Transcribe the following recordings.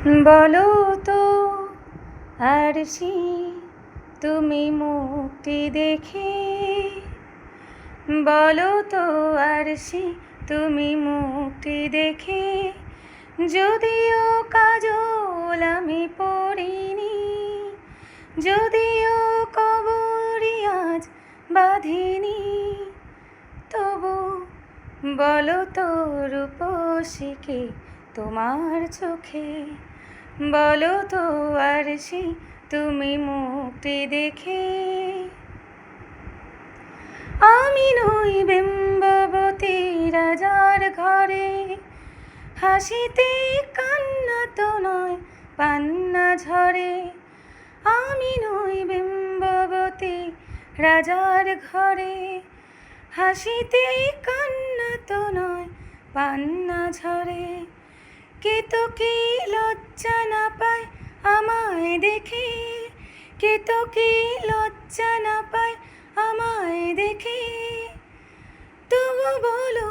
বলো তো আরশি, তুমি মুক্তি দেখে, বলো তো আরশি, তুমি মুক্তি দেখে, যদিও কাজল আমি পড়িনি, যদিও কবরি আজ বাঁধিনি, তবু বলো তো রূপসীকে তোমার চোখে, বলো তো আরশি, তুমি মুক্তি দেখে। আমি নই বিম্ববতী রাজার ঘরে, হাসিতে কান্না তো নয় পান্না ঝরে। আমি নই বিম্ববতী রাজার ঘরে, হাসিতে কান্না তো নয় পান্না ঝরে। কে তো কি লজ্জা না পায় আমায় দেখে, কে তো কি লজ্জা না পায় আমায় দেখে, তবু বলো,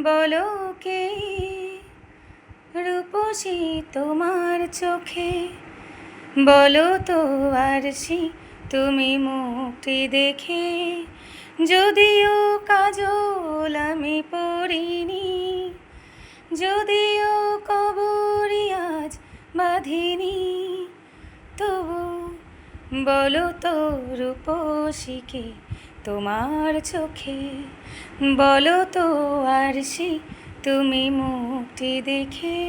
বলো কে রূপসী তোমার চোখে, বলো তো আরশি, তুমি মুক্তি দেখে, যদিও কাজল আমি পড়িনি, যদিও কবরি আজ বাঁধিনি, তবু বলো তো রূপসীকে তোমার চোখে, বলো তো আরশি, তুমি মুক্তি দেখে।